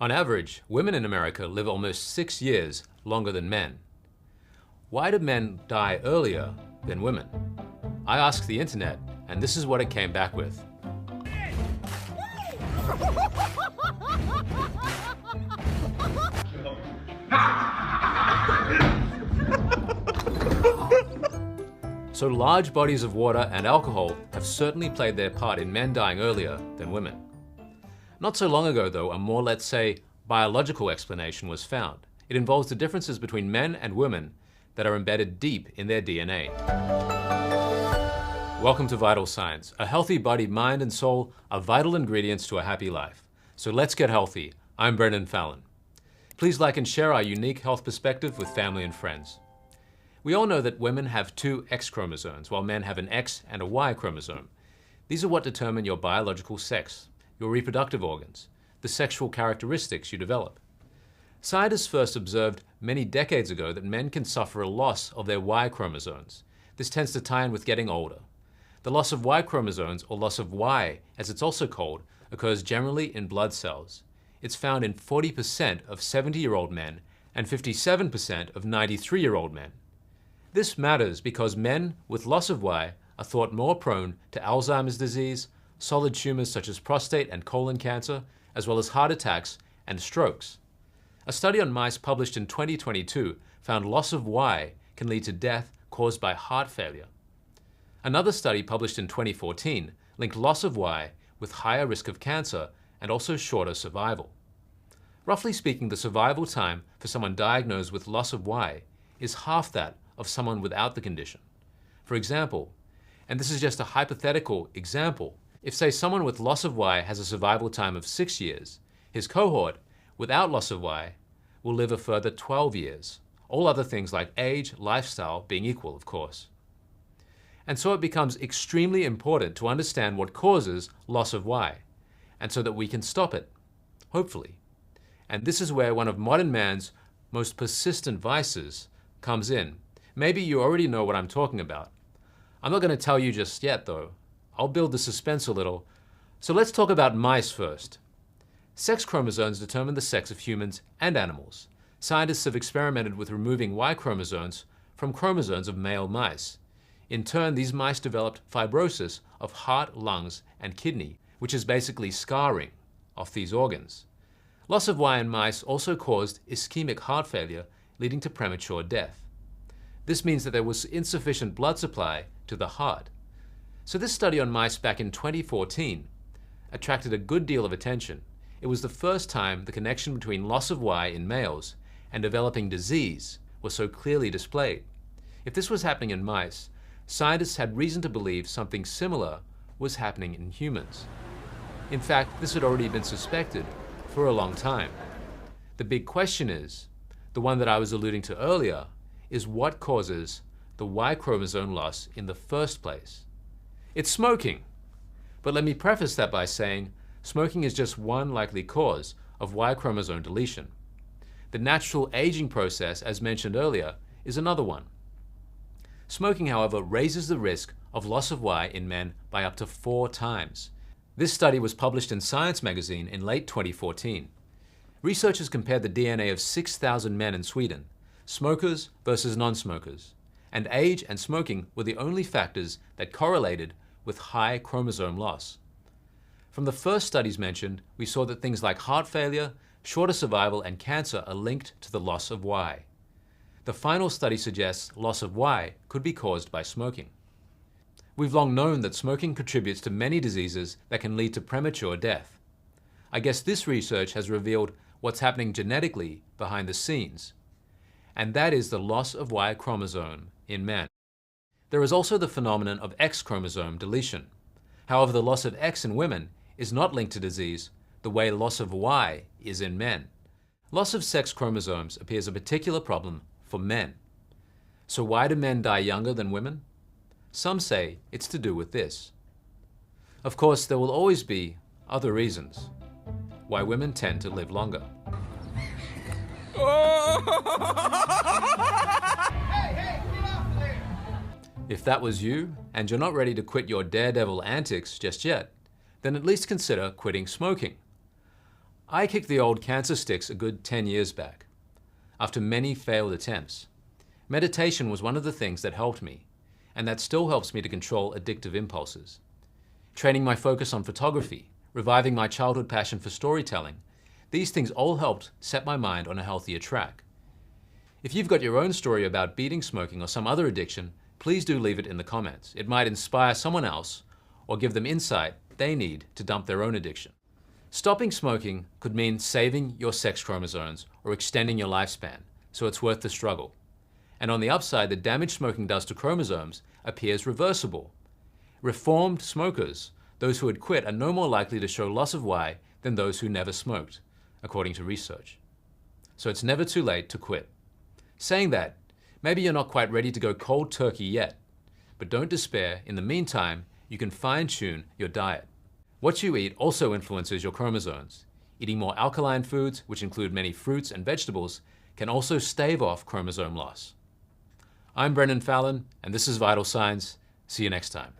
On average, women in America live almost 6 years longer than men. Why do men die earlier than women? I asked the internet, and this is what it came back with. So large bodies of water and alcohol have certainly played their part in men dying earlier than women. Not so long ago, though, a more, let's say, biological explanation was found. It involves the differences between men and women that are embedded deep in their DNA. Welcome to Vital Science. A healthy body, mind, and soul are vital ingredients to a happy life. So let's get healthy. I'm Brendan Fallon. Please like and share our unique health perspective with family and friends. We all know that women have 2 X chromosomes, while men have an X and a Y chromosome. These are what determine your biological sex, your reproductive organs, the sexual characteristics you develop. Scientists first observed many decades ago that men can suffer a loss of their Y chromosomes. This tends to tie in with getting older. The loss of Y chromosomes, or loss of Y as it's also called, occurs generally in blood cells. It's found in 40% of 70-year-old men and 57% of 93-year-old men. This matters because men with loss of Y are thought more prone to Alzheimer's disease, solid tumors such as prostate and colon cancer, as well as heart attacks and strokes. A study on mice published in 2022 found loss of Y can lead to death caused by heart failure. Another study published in 2014 linked loss of Y with higher risk of cancer and also shorter survival. Roughly speaking, the survival time for someone diagnosed with loss of Y is half that of someone without the condition. For example, and this is just a hypothetical example, if say someone with loss of Y has a survival time of 6 years, his cohort without loss of Y will live a further 12 years, all other things like age, lifestyle being equal, of course. And so it becomes extremely important to understand what causes loss of Y, and so that we can stop it, hopefully. And this is where one of modern man's most persistent vices comes in. Maybe you already know what I'm talking about. I'm not going to tell you just yet, though. I'll build the suspense a little. So let's talk about mice first. Sex chromosomes determine the sex of humans and animals. Scientists have experimented with removing Y chromosomes from chromosomes of male mice. In turn, these mice developed fibrosis of heart, lungs, and kidney, which is basically scarring of these organs. Loss of Y in mice also caused ischemic heart failure, leading to premature death. This means that there was insufficient blood supply to the heart. So this study on mice back in 2014 attracted a good deal of attention. It was the first time the connection between loss of Y in males and developing disease was so clearly displayed. If this was happening in mice, scientists had reason to believe something similar was happening in humans. In fact, this had already been suspected for a long time. The big question is, the one that I was alluding to earlier, is what causes the Y chromosome loss in the first place. It's smoking. But let me preface that by saying smoking is just one likely cause of Y chromosome deletion. The natural aging process, as mentioned earlier, is another one. Smoking, however, raises the risk of loss of Y in men by up to 4 times. This study was published in Science magazine in late 2014. Researchers compared the DNA of 6,000 men in Sweden, smokers versus non-smokers, and age and smoking were the only factors that correlated with high chromosome loss. From the first studies mentioned, we saw that things like heart failure, shorter survival, and cancer are linked to the loss of Y. The final study suggests loss of Y could be caused by smoking. We've long known that smoking contributes to many diseases that can lead to premature death. I guess this research has revealed what's happening genetically behind the scenes, and that is the loss of Y chromosome in men. There is also the phenomenon of X chromosome deletion. However, the loss of X in women is not linked to disease the way loss of Y is in men. Loss of sex chromosomes appears a particular problem for men. So why do men die younger than women? Some say it's to do with this. Of course, there will always be other reasons why women tend to live longer. If that was you, and you're not ready to quit your daredevil antics just yet, then at least consider quitting smoking. I kicked the old cancer sticks a good 10 years back. After many failed attempts, meditation was one of the things that helped me, and that still helps me to control addictive impulses. Training my focus on photography, reviving my childhood passion for storytelling, these things all helped set my mind on a healthier track. If you've got your own story about beating smoking or some other addiction, please do leave it in the comments. It might inspire someone else or give them insight they need to dump their own addiction. Stopping smoking could mean saving your sex chromosomes or extending your lifespan, so it's worth the struggle. And on the upside, the damage smoking does to chromosomes appears reversible. Reformed smokers, those who had quit, are no more likely to show loss of Y than those who never smoked, according to research. So it's never too late to quit. Saying that, maybe you're not quite ready to go cold turkey yet, but don't despair. In the meantime, you can fine-tune your diet. What you eat also influences your chromosomes. Eating more alkaline foods, which include many fruits and vegetables, can also stave off chromosome loss. I'm Brendan Fallon, and this is Vital Signs. See you next time.